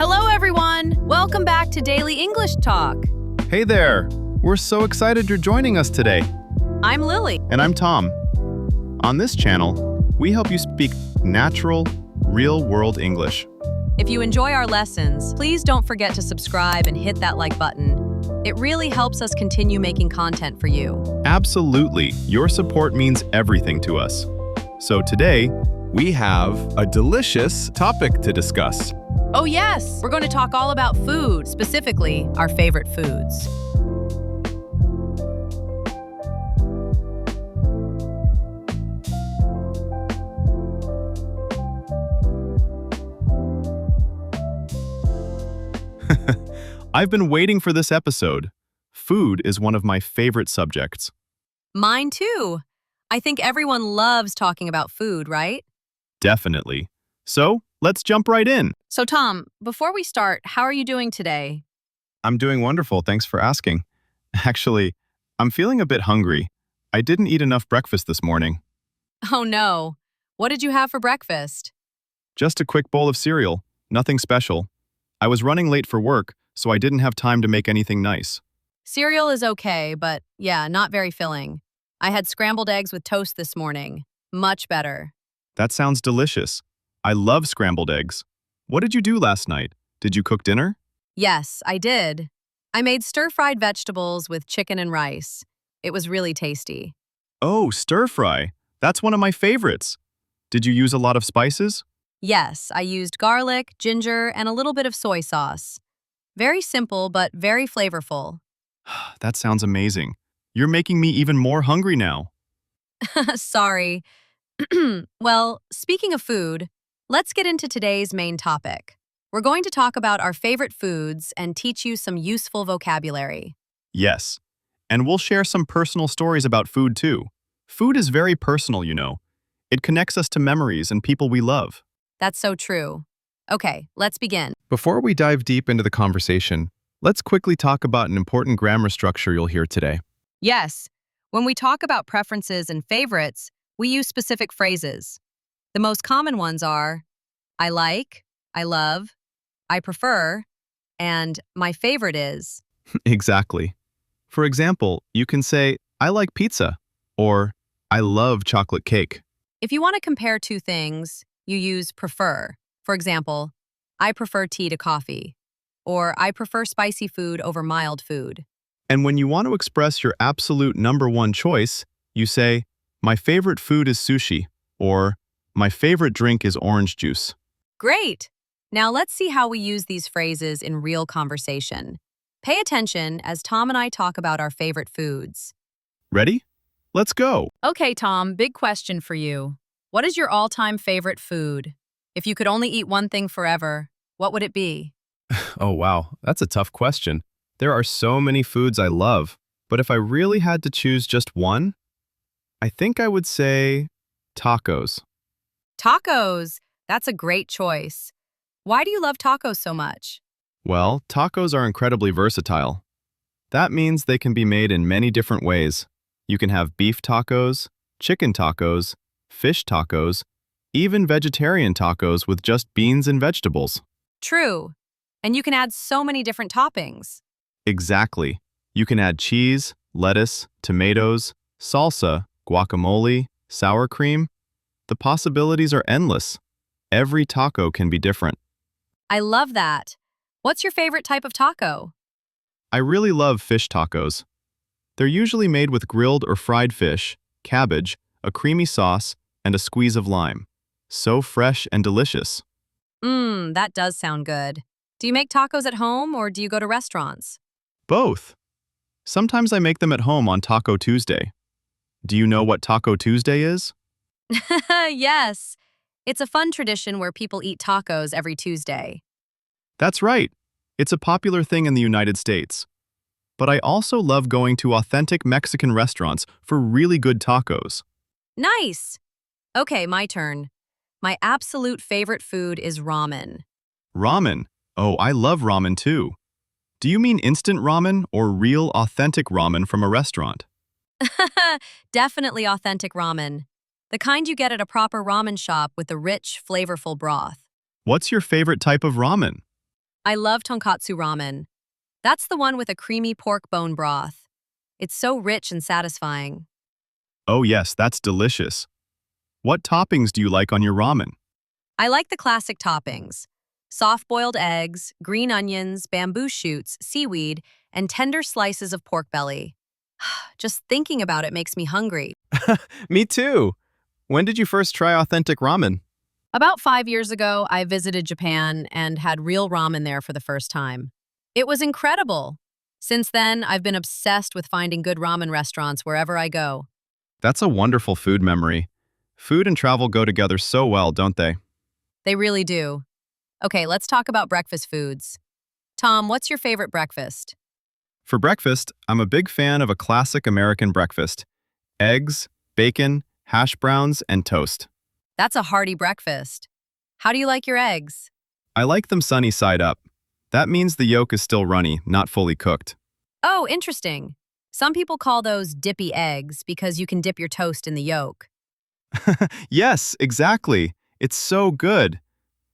Hello, everyone. Welcome back to Daily English Talk. Hey there! We're so excited you're joining us today. I'm Lily. And I'm Tom. On this channel, we help you speak natural, real-world English. If you enjoy our lessons, please don't forget to subscribe and hit that like button. It really helps us continue making content for you. Absolutely. Your support means everything to us. So today, we have a delicious topic to discuss. Oh yes, we're going to talk all about food, specifically our favorite foods. I've been waiting for this episode. Food is one of my favorite subjects. Mine too. I think everyone loves talking about food, right? Definitely. So, let's jump right in. So Tom, before we start, how are you doing today? I'm doing wonderful, thanks for asking. Actually, I'm feeling a bit hungry. I didn't eat enough breakfast this morning. Oh no. What did you have for breakfast? Just a quick bowl of cereal, nothing special. I was running late for work, so I didn't have time to make anything nice. Cereal is okay, but yeah, not very filling. I had scrambled eggs with toast this morning. Much better. That sounds delicious. I love scrambled eggs. What did you do last night? Did you cook dinner? Yes, I did. I made stir-fried vegetables with chicken and rice. It was really tasty. Oh, stir fry. That's one of my favorites. Did you use a lot of spices? Yes, I used garlic, ginger, and a little bit of soy sauce. Very simple, but very flavorful. That sounds amazing. You're making me even more hungry now. Sorry. Well, speaking of food, let's get into today's main topic. We're going to talk about our favorite foods and teach you some useful vocabulary. Yes. And we'll share some personal stories about food too. Food is very personal, you know. It connects us to memories and people we love. That's so true. Okay, let's begin. Before we dive deep into the conversation, let's quickly talk about an important grammar structure you'll hear today. Yes, when we talk about preferences and favorites, we use specific phrases. The most common ones are I like, I love, I prefer, and my favorite is. Exactly. For example, you can say, I like pizza, or I love chocolate cake. If you want to compare two things, you use prefer. For example, I prefer tea to coffee, or I prefer spicy food over mild food. And when you want to express your absolute number one choice, you say, my favorite food is sushi, or my favorite drink is orange juice. Great! Now let's see how we use these phrases in real conversation. Pay attention as Tom and I talk about our favorite foods. Ready? Let's go. Okay, Tom, big question for you. What is your all-time favorite food? If you could only eat one thing forever, what would it be? Oh, wow. That's a tough question. There are so many foods I love, but if I really had to choose just one, I think I would say tacos. Tacos! That's a great choice. Why do you love tacos so much? Well, tacos are incredibly versatile. That means they can be made in many different ways. You can have beef tacos, chicken tacos, fish tacos, even vegetarian tacos with just beans and vegetables. True. And you can add so many different toppings. Exactly. You can add cheese, lettuce, tomatoes, salsa, guacamole, sour cream. The possibilities are endless. Every taco can be different. I love that. What's your favorite type of taco? I really love fish tacos. They're usually made with grilled or fried fish, cabbage, a creamy sauce, and a squeeze of lime. So fresh and delicious. That does sound good. Do you make tacos at home or do you go to restaurants? Both. Sometimes I make them at home on Taco Tuesday. Do you know what Taco Tuesday is? Yes. It's a fun tradition where people eat tacos every Tuesday. That's right. It's a popular thing in the United States. But I also love going to authentic Mexican restaurants for really good tacos. Nice. Okay, my turn. My absolute favorite food is ramen. Ramen. Oh, I love ramen too. Do you mean instant ramen or real authentic ramen from a restaurant? Definitely authentic ramen. The kind you get at a proper ramen shop with a rich, flavorful broth. What's your favorite type of ramen? I love tonkatsu ramen. That's the one with a creamy pork bone broth. It's so rich and satisfying. Oh yes, that's delicious. What toppings do you like on your ramen? I like the classic toppings: soft boiled eggs, green onions, bamboo shoots, seaweed, and tender slices of pork belly. Just thinking about it makes me hungry. Me too. When did you first try authentic ramen? About 5 years ago, I visited Japan and had real ramen there for the first time. It was incredible. Since then, I've been obsessed with finding good ramen restaurants wherever I go. That's a wonderful food memory. Food and travel go together so well, don't they? They really do. Okay, let's talk about breakfast foods. Tom, what's your favorite breakfast? For breakfast, I'm a big fan of a classic American breakfast: eggs, bacon, hash browns, and toast. That's a hearty breakfast. How do you like your eggs? I like them sunny side up. That means the yolk is still runny, not fully cooked. Oh, interesting. Some people call those dippy eggs because you can dip your toast in the yolk. Yes, exactly. It's so good.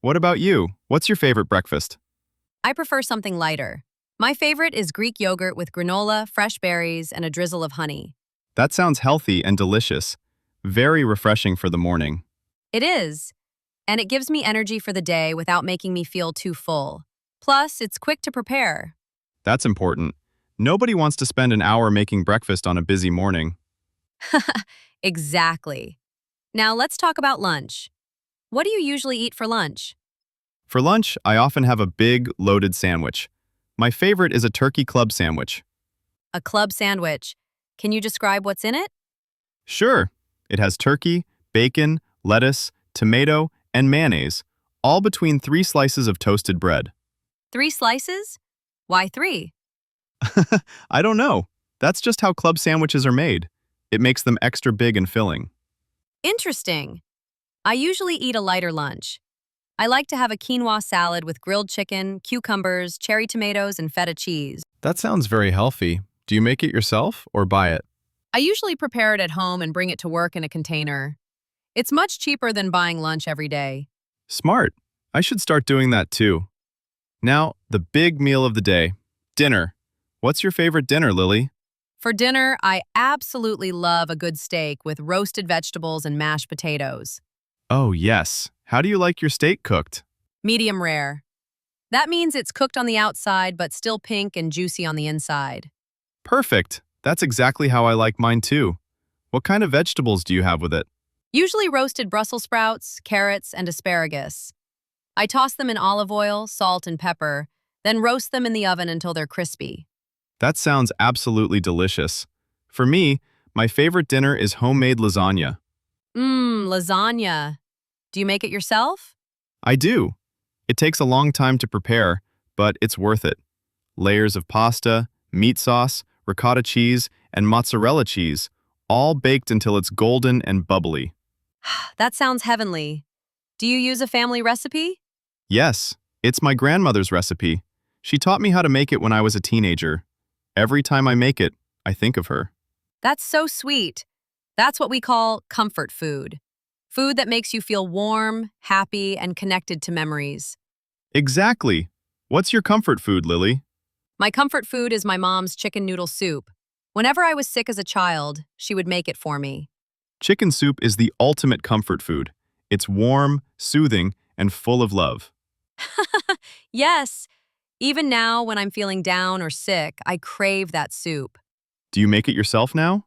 What about you? What's your favorite breakfast? I prefer something lighter. My favorite is Greek yogurt with granola, fresh berries, and a drizzle of honey. That sounds healthy and delicious. Very refreshing for the morning. It is, and it gives me energy for the day without making me feel too full. Plus, it's quick to prepare. That's important. Nobody wants to spend an hour making breakfast on a busy morning. Exactly. Now let's talk about lunch. What do you usually eat for lunch? For lunch, I often have a big, loaded sandwich. My favorite is a turkey club sandwich. A club sandwich. Can you describe what's in it? Sure, it has turkey, bacon, lettuce, tomato, and mayonnaise, all between 3 slices of toasted bread. 3 slices? Why three? I don't know. That's just how club sandwiches are made. It makes them extra big and filling. Interesting. I usually eat a lighter lunch. I like to have a quinoa salad with grilled chicken, cucumbers, cherry tomatoes, and feta cheese. That sounds very healthy. Do you make it yourself or buy it? I usually prepare it at home and bring it to work in a container. It's much cheaper than buying lunch every day. Smart. I should start doing that too. Now, the big meal of the day, dinner. What's your favorite dinner, Lily? For dinner, I absolutely love a good steak with roasted vegetables and mashed potatoes. Oh, yes. How do you like your steak cooked? Medium rare. That means it's cooked on the outside but still pink and juicy on the inside. Perfect. That's exactly how I like mine too. What kind of vegetables do you have with it? Usually roasted Brussels sprouts, carrots, and asparagus. I toss them in olive oil, salt, and pepper, then roast them in the oven until they're crispy. That sounds absolutely delicious. For me, my favorite dinner is homemade lasagna. Lasagna. Do you make it yourself? I do. It takes a long time to prepare, but it's worth it. Layers of pasta, meat sauce, ricotta cheese, and mozzarella cheese, all baked until it's golden and bubbly. That sounds heavenly. Do you use a family recipe? Yes, it's my grandmother's recipe. She taught me how to make it when I was a teenager. Every time I make it, I think of her. That's so sweet. That's what we call comfort food. Food that makes you feel warm, happy, and connected to memories. Exactly. What's your comfort food, Lily? My comfort food is my mom's chicken noodle soup. Whenever I was sick as a child, she would make it for me. Chicken soup is the ultimate comfort food. It's warm, soothing, and full of love. Yes, even now when I'm feeling down or sick, I crave that soup. Do you make it yourself now?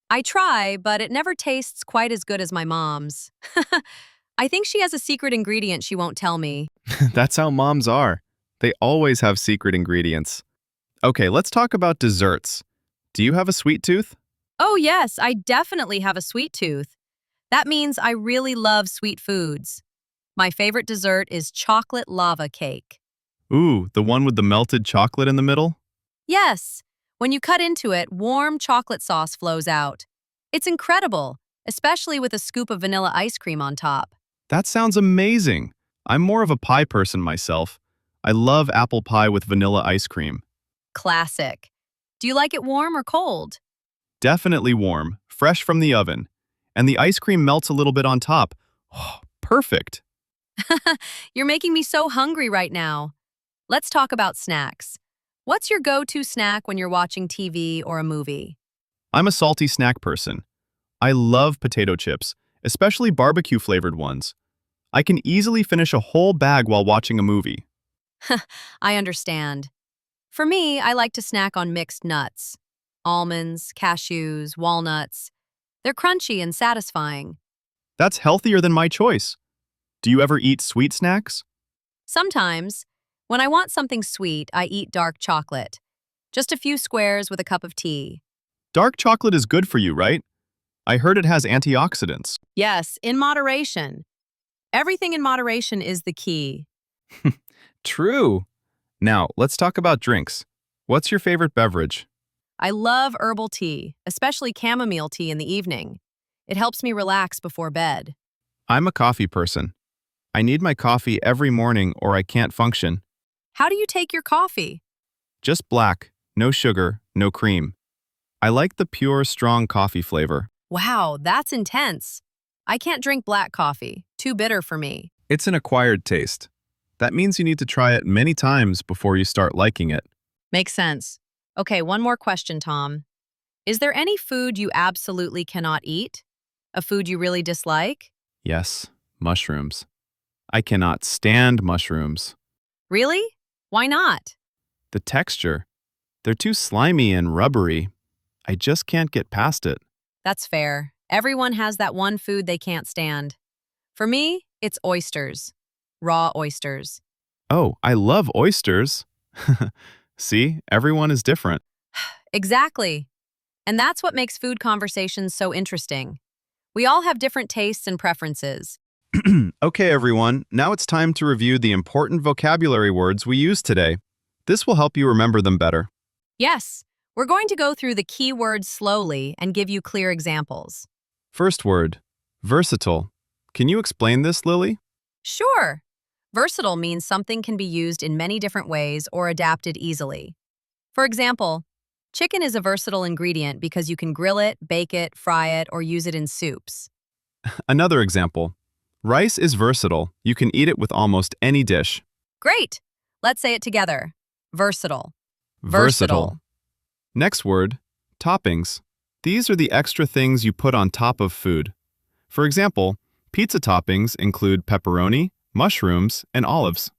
I try, but it never tastes quite as good as my mom's. I think she has a secret ingredient she won't tell me. That's how moms are. They always have secret ingredients. Okay, let's talk about desserts. Do you have a sweet tooth? Oh, yes, I definitely have a sweet tooth. That means I really love sweet foods. My favorite dessert is chocolate lava cake. Ooh, the one with the melted chocolate in the middle? Yes, when you cut into it, warm chocolate sauce flows out. It's incredible, especially with a scoop of vanilla ice cream on top. That sounds amazing. I'm more of a pie person myself. I love apple pie with vanilla ice cream. Classic. Do you like it warm or cold? Definitely warm, fresh from the oven. And the ice cream melts a little bit on top. Oh, perfect. You're making me so hungry right now. Let's talk about snacks. What's your go-to snack when you're watching TV or a movie? I'm a salty snack person. I love potato chips, especially barbecue-flavored ones. I can easily finish a whole bag while watching a movie. I understand. For me, I like to snack on mixed nuts. Almonds, cashews, walnuts. They're crunchy and satisfying. That's healthier than my choice. Do you ever eat sweet snacks? Sometimes, when I want something sweet, I eat dark chocolate. Just a few squares with a cup of tea. Dark chocolate is good for you, right? I heard it has antioxidants. Yes, in moderation. Everything in moderation is the key. True. Now, let's talk about drinks. What's your favorite beverage? I love herbal tea, especially chamomile tea in the evening. It helps me relax before bed. I'm a coffee person. I need my coffee every morning or I can't function. How do you take your coffee? Just black, no sugar, no cream. I like the pure, strong coffee flavor. Wow, that's intense. I can't drink black coffee. Too bitter for me. It's an acquired taste. That means you need to try it many times before you start liking it. Makes sense. Okay, one more question, Tom. Is there any food you absolutely cannot eat? A food you really dislike? Yes, mushrooms. I cannot stand mushrooms. Really? Why not? The texture, they're too slimy and rubbery. I just can't get past it. That's fair. Everyone has that one food they can't stand. For me, it's oysters. Raw oysters. Oh, I love oysters. See, everyone is different. Exactly. And that's what makes food conversations so interesting. We all have different tastes and preferences. Okay, everyone, now it's time to review the important vocabulary words we used today. This will help you remember them better. Yes, we're going to go through the key words slowly and give you clear examples. First word, versatile. Can you explain this, Lily? Sure. Versatile means something can be used in many different ways or adapted easily. For example, chicken is a versatile ingredient because you can grill it, bake it, fry it, or use it in soups. Another example, rice is versatile. You can eat it with almost any dish. Great! Let's say it together. Versatile. Versatile. Next word, toppings. These are the extra things you put on top of food. For example, pizza toppings include pepperoni, mushrooms, and olives.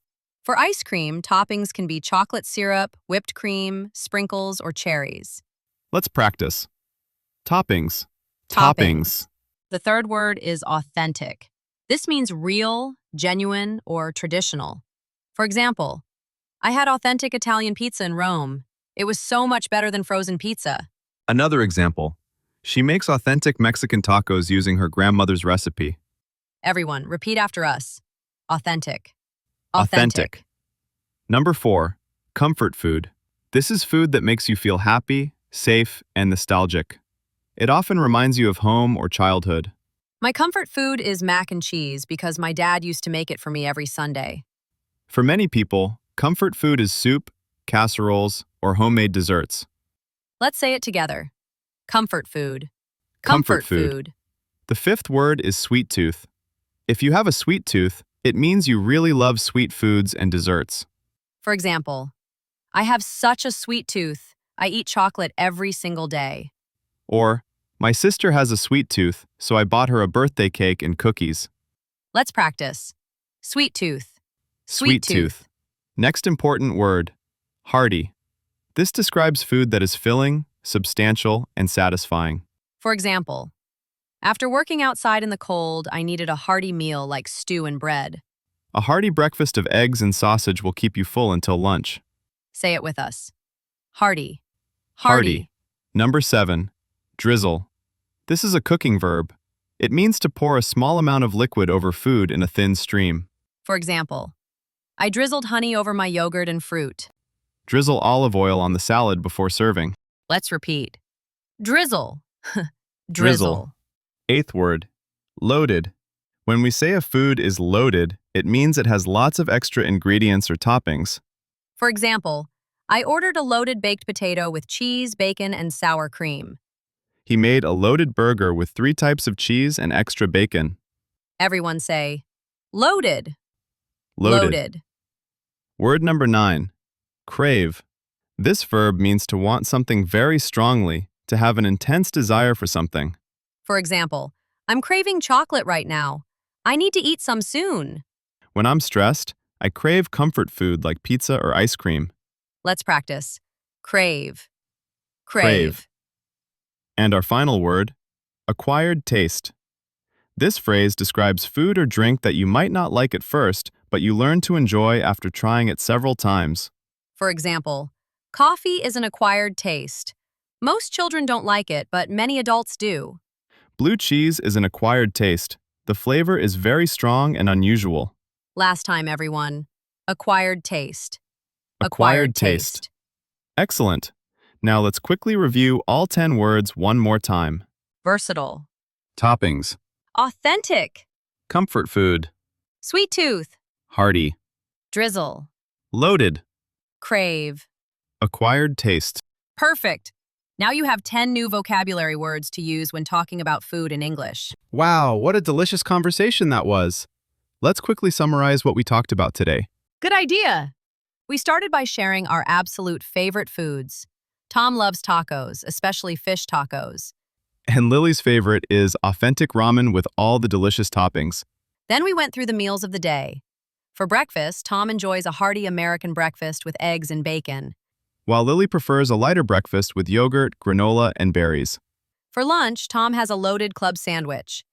For ice cream, toppings can be chocolate syrup, whipped cream, sprinkles, or cherries. Let's practice. Toppings. The third word is authentic. This means real, genuine, or traditional. For example, I had authentic Italian pizza in Rome. It was so much better than frozen pizza. Another example. She makes authentic Mexican tacos using her grandmother's recipe. Everyone, repeat after us. Authentic. Authentic. Number 4, comfort food. This is food that makes you feel happy, safe, and nostalgic. It often reminds you of home or childhood. My comfort food is mac and cheese because my dad used to make it for me every Sunday. For many people, comfort food is soup, casseroles, or homemade desserts. Let's say it together. Comfort food. Comfort food. The fifth word is sweet tooth. If you have a sweet tooth, it means you really love sweet foods and desserts. For example, I have such a sweet tooth. I eat chocolate every single day. Or, my sister has a sweet tooth, so I bought her a birthday cake and cookies. Let's practice. Sweet tooth. Sweet tooth. Next important word, hearty. This describes food that is filling, substantial, and satisfying. For example, after working outside in the cold, I needed a hearty meal like stew and bread. A hearty breakfast of eggs and sausage will keep you full until lunch. Say it with us. Hearty. Hearty. Number 7, drizzle. This is a cooking verb. It means to pour a small amount of liquid over food in a thin stream. For example, I drizzled honey over my yogurt and fruit. Drizzle olive oil on the salad before serving. Let's repeat. Drizzle. Drizzle. Eighth word, loaded. When we say a food is loaded, it means it has lots of extra ingredients or toppings. For example, I ordered a loaded baked potato with cheese, bacon, and sour cream. He made a loaded burger with 3 types of cheese and extra bacon. Everyone say, loaded. Loaded. Word number 9. Crave. This verb means to want something very strongly, to have an intense desire for something. For example, I'm craving chocolate right now. I need to eat some soon. When I'm stressed, I crave comfort food like pizza or ice cream. Let's practice. Crave. Crave. And our final word, acquired taste. This phrase describes food or drink that you might not like at first, but you learn to enjoy after trying it several times. For example, coffee is an acquired taste. Most children don't like it, but many adults do. Blue cheese is an acquired taste. The flavor is very strong and unusual. Last time, everyone. Acquired taste. Acquired taste. Excellent. Now let's quickly review all 10 words one more time. Versatile. Toppings. Authentic. Comfort food. Sweet tooth. Hearty. Drizzle. Loaded. Crave. Acquired taste. Perfect. Now you have 10 new vocabulary words to use when talking about food in English. Wow, what a delicious conversation that was. Let's quickly summarize what we talked about today. Good idea. We started by sharing our absolute favorite foods. Tom loves tacos, especially fish tacos. And Lily's favorite is authentic ramen with all the delicious toppings. Then we went through the meals of the day. For breakfast, Tom enjoys a hearty American breakfast with eggs and bacon. While Lily prefers a lighter breakfast with yogurt, granola, and berries. For lunch, Tom has a loaded club sandwich.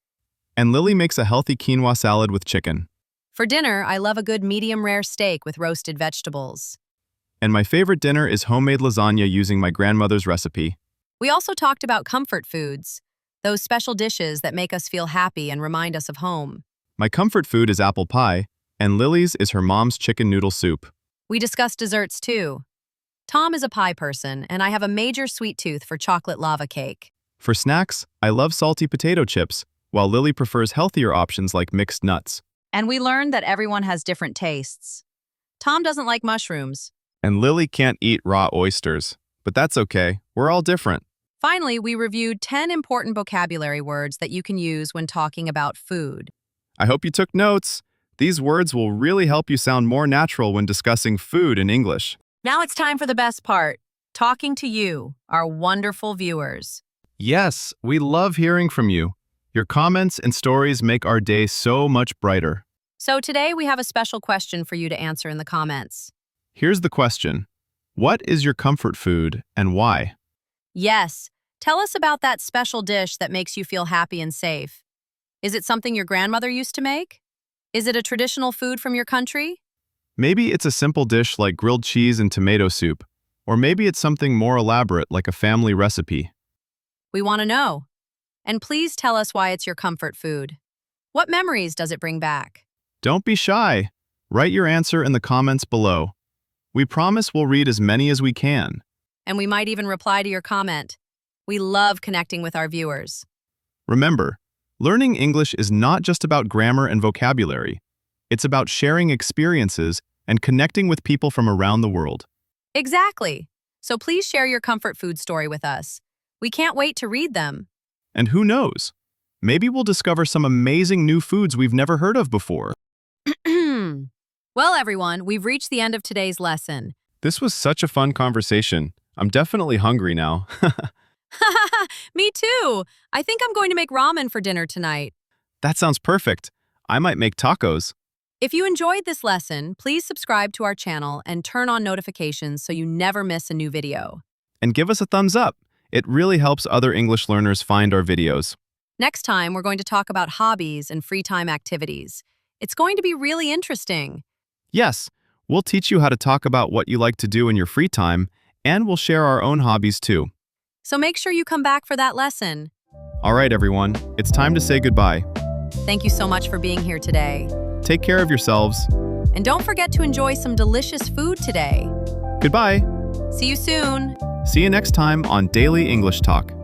And Lily makes a healthy quinoa salad with chicken. For dinner, I love a good medium-rare steak with roasted vegetables. And my favorite dinner is homemade lasagna using my grandmother's recipe. We also talked about comfort foods, those special dishes that make us feel happy and remind us of home. My comfort food is apple pie, and Lily's is her mom's chicken noodle soup. We discussed desserts too. Tom is a pie person, and I have a major sweet tooth for chocolate lava cake. For snacks, I love salty potato chips, while Lily prefers healthier options like mixed nuts. And we learned that everyone has different tastes. Tom doesn't like mushrooms. And Lily can't eat raw oysters. But that's okay, we're all different. Finally, we reviewed 10 important vocabulary words that you can use when talking about food. I hope you took notes. These words will really help you sound more natural when discussing food in English. Now it's time for the best part, talking to you, our wonderful viewers. Yes, we love hearing from you. Your comments and stories make our day so much brighter. So today we have a special question for you to answer in the comments. Here's the question. What is your comfort food and why? Yes, tell us about that special dish that makes you feel happy and safe. Is it something your grandmother used to make? Is it a traditional food from your country? Maybe it's a simple dish like grilled cheese and tomato soup, or maybe it's something more elaborate like a family recipe. We want to know. And please tell us why it's your comfort food. What memories does it bring back? Don't be shy. Write your answer in the comments below. We promise we'll read as many as we can. And we might even reply to your comment. We love connecting with our viewers. Remember, learning English is not just about grammar and vocabulary. It's about sharing experiences and connecting with people from around the world. Exactly. So please share your comfort food story with us. We can't wait to read them. And who knows? Maybe we'll discover some amazing new foods we've never heard of before. Well, everyone, we've reached the end of today's lesson. This was such a fun conversation. I'm definitely hungry now. Me too. I think I'm going to make ramen for dinner tonight. That sounds perfect. I might make tacos. If you enjoyed this lesson, please subscribe to our channel and turn on notifications so you never miss a new video. And give us a thumbs up. It really helps other English learners find our videos. Next time, we're going to talk about hobbies and free time activities. It's going to be really interesting. Yes, we'll teach you how to talk about what you like to do in your free time, and we'll share our own hobbies too. So make sure you come back for that lesson. All right, everyone, it's time to say goodbye. Thank you so much for being here today. Take care of yourselves. And don't forget to enjoy some delicious food today. Goodbye. See you soon. See you next time on Daily English Talk.